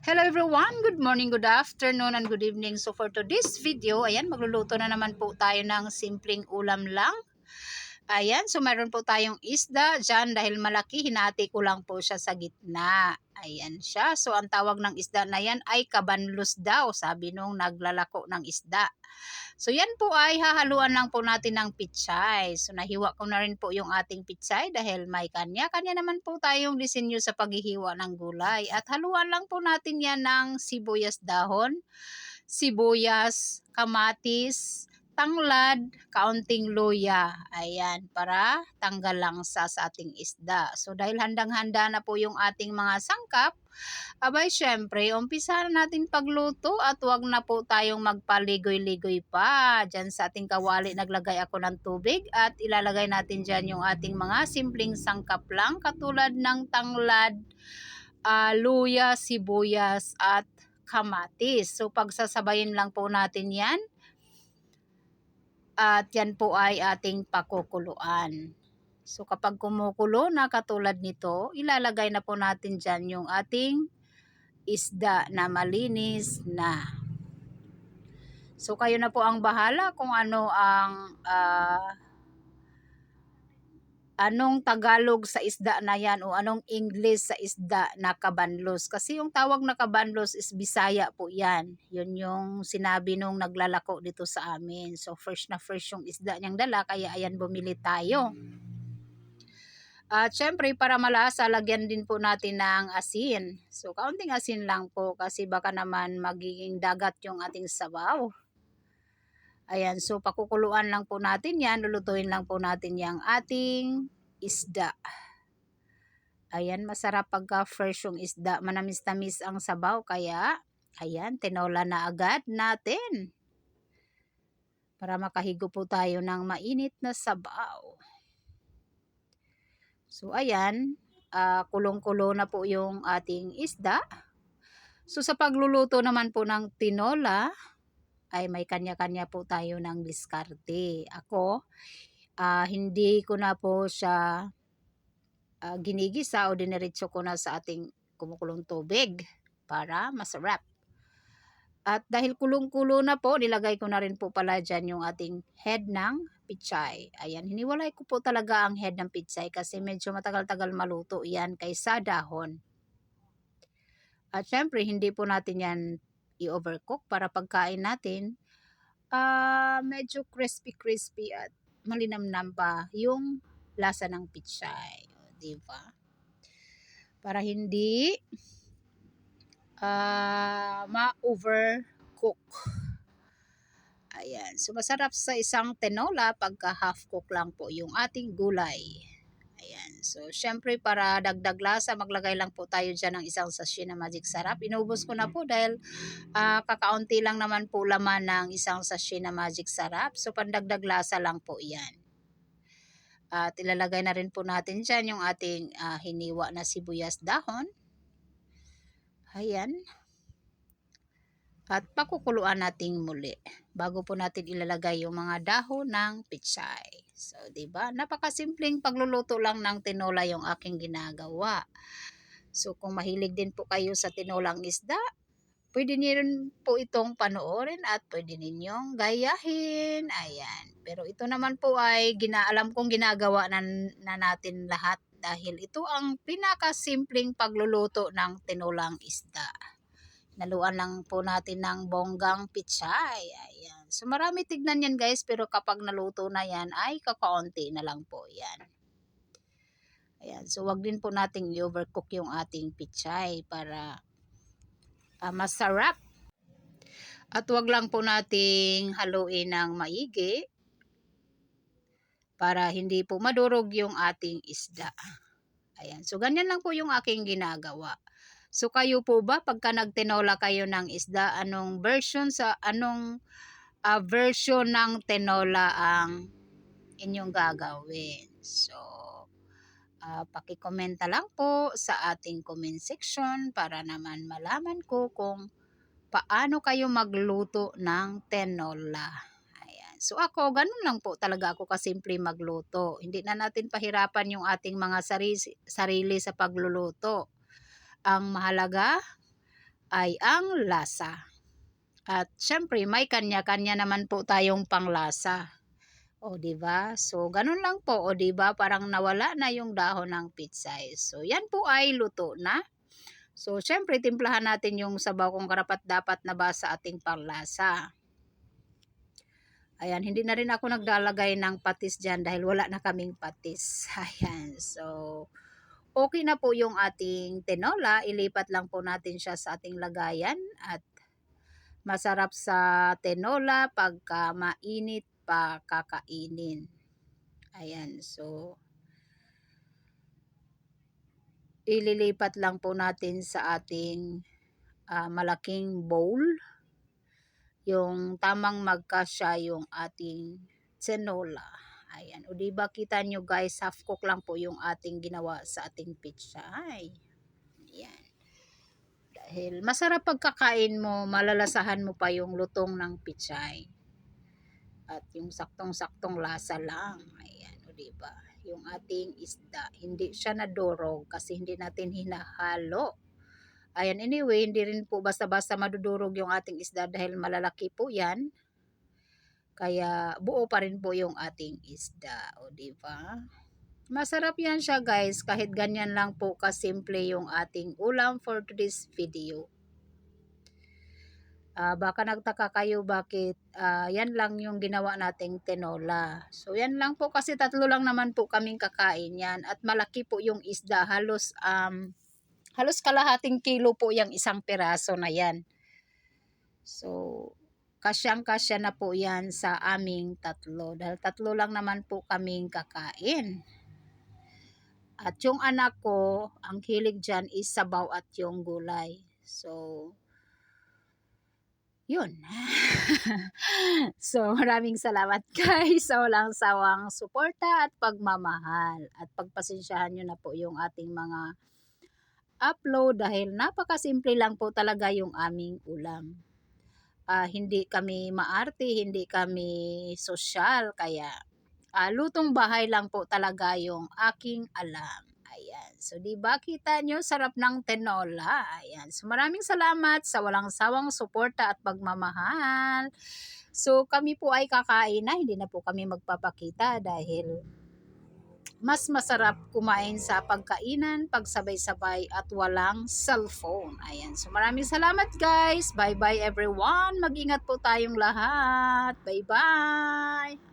Hello everyone, good morning, good afternoon, and good evening. So for today's video, ayan, magluluto na naman po tayo ng simpleng ulam lang. Ayan, so meron po tayong isda dyan dahil malaki, hinati ko lang po siya sa gitna. Ayan siya. So ang tawag ng isda na yan ay kabanlos daw, sabi nung naglalako ng isda. So yan po ay hahaluan lang po natin ng pitsay. So nahiwa ko na rin po yung ating pitsay dahil may kanya-kanya naman po tayong disenyo sa paghihiwa ng gulay. At haluan lang po natin yan ng sibuyas dahon, sibuyas, kamatis, tanglad, kaunting luya. Ayan, para tanggal lang sa ating isda. So dahil handang-handa na po yung ating mga sangkap, abay syempre, umpisa na natin pagluto at wag na po tayong magpaligoy-ligoy pa. Diyan sa ating kawali naglagay ako ng tubig at ilalagay natin dyan yung ating mga simpleng sangkap lang katulad ng tanglad, luya, sibuyas at kamatis. So pagsasabayin lang po natin yan. At yan po ay ating pakukuluan. So kapag kumukulo na katulad nito, ilalagay na po natin dyan yung ating isda na malinis na. So kayo na po ang bahala kung ano ang anong Tagalog sa isda na yan o anong English sa isda na kabanlos. Kasi yung tawag na kabanlos is Bisaya po yan. Yun yung sinabi nung naglalako dito sa amin. So fresh na fresh yung isda niyang dala kaya ayan bumili tayo. At syempre para malasa lagyan din po natin ng asin. So kaunting asin lang po kasi baka naman magiging dagat yung ating sabaw. Ayan, so pakukuluan lang po natin yan, lulutuin lang po natin yung ating isda. Ayan, masarap pagka fresh yung isda, manamis-tamis ang sabaw, kaya ayan, tinola na agad natin. Para makahigo po tayo ng mainit na sabaw. So ayan, kulong-kulo na po yung ating isda. So sa pagluluto naman po ng tinola, ay may kanya-kanya po tayo ng diskarte. Ako, hindi ko na po siya ginigisa o diniretso ko na sa ating kumukulong tubig para masarap. At dahil kulong-kulo na po, nilagay ko na rin po pala dyan yung ating head ng pichay. Ayan, hiniwalay ko po talaga ang head ng pichay kasi medyo matagal-tagal maluto yan kaysa dahon. At syempre, hindi po natin yan i-overcook para pagkain natin, medyo crispy at malinamnam pa yung lasa ng pichay. Diba? Para hindi ma-overcook. Ayan. So, masarap sa isang tinola pagka half cook lang po yung ating gulay. Ayan. So, syempre para dagdag lasa, maglagay lang po tayo dyan ng isang sachet na Magic Sarap. Inubos ko na po dahil kakaunti lang naman po laman ng isang sachet na Magic Sarap. So, pandagdag lasa lang po yan. At ilalagay na rin po natin dyan yung ating hiniwa na sibuyas dahon. Ayan. At pakukuluan natin muli bago po natin ilalagay yung mga dahon ng pichay. So, diba? Napakasimpleng pagluluto lang ng tinola yung aking ginagawa. So, kung mahilig din po kayo sa tinolang isda, pwede niyo rin po itong panoorin at pwede ninyong gayahin. Ayan. Pero ito naman po ay alam kong ginagawa na natin lahat dahil ito ang pinakasimpleng pagluluto ng tinolang isda. Naluan lang po natin ng bonggang pichay. Ayan. So marami tignan yan guys, pero kapag naluto na yan ay kakaunti na lang po yan. Ayan. So wag din po nating i-overcook yung ating pichay para masarap. At wag lang po nating haluin ng maigi para hindi po madurog yung ating isda. Ayan. So ganyan lang po yung aking ginagawa. So kayo po ba pagka nagtinola kayo ng isda, anong version ng tinola ang inyong gagawin? So paki-komenta lang po sa ating comment section para naman malaman ko kung paano kayo magluto ng tinola. Ayan. So ako, ganun lang po talaga ako kasimple magluto. Hindi na natin pahirapan yung ating mga sarili sa pagluluto. Ang mahalaga, ay ang lasa. At syempre may kanya-kanya naman po tayong panglasa. O di ba? So ganun lang po, o di ba? Parang nawala na yung dahon ng pitsay. So yan po ay luto na. So syempre timplahan natin yung sabaw kung karapat-dapat na ba sa ating panglasa. Ayan, hindi na rin ako naglalagay ng patis dyan dahil wala na kaming patis. Ayan, so okay na po yung ating tinola. Ilipat lang po natin siya sa ating lagayan at masarap sa tinola pagka mainit pa kakainin. Ayan, so ililipat lang po natin sa ating malaking bowl. Yung tamang magkasya yung ating tinola. Ayan, o diba kita nyo guys, half cook lang po yung ating ginawa sa ating pitsay. Ayan. Dahil masarap pagkakain mo, malalasahan mo pa yung lutong ng pitsay. At yung saktong-saktong lasa lang. Ayan, o diba? Yung ating isda, hindi siya nadurog kasi hindi natin hinahalo. Ayan, anyway, hindi rin po basta-basta madudurog yung ating isda dahil malalaki po yan. Kaya buo pa rin po yung ating isda, o diba? Masarap yan siya guys, kahit ganyan lang po kasimple yung ating ulam for today's video. Baka nagtaka kayo bakit yan lang yung ginawa nating tinola. So yan lang po kasi tatlo lang naman po kaming kakain yan at malaki po yung isda, halos kalahating kilo po yung isang piraso na yan. So kasyang-kasya na po yan sa aming tatlo dahil tatlo lang naman po kaming kakain. At yung anak ko, ang hilig dyan is sabaw at yung gulay. So, yun. So, maraming salamat guys sa walang sawang suporta at pagmamahal. At pagpasensyahan nyo na po yung ating mga upload dahil napakasimple lang po talaga yung aming ulam. Hindi kami maarte, hindi kami sosyal, kaya lutong bahay lang po talaga yung aking alam. Ayan. So, di ba kita nyo, sarap ng tinola. Ayan. So, maraming salamat sa walang sawang suporta at pagmamahal. So, kami po ay kakain na. Hindi na po kami magpapakita dahil mas masarap kumain sa pagkainan, pagsabay-sabay at walang cellphone. Ayan. So, maraming salamat guys. Bye-bye everyone. Mag-ingat po tayong lahat. Bye-bye.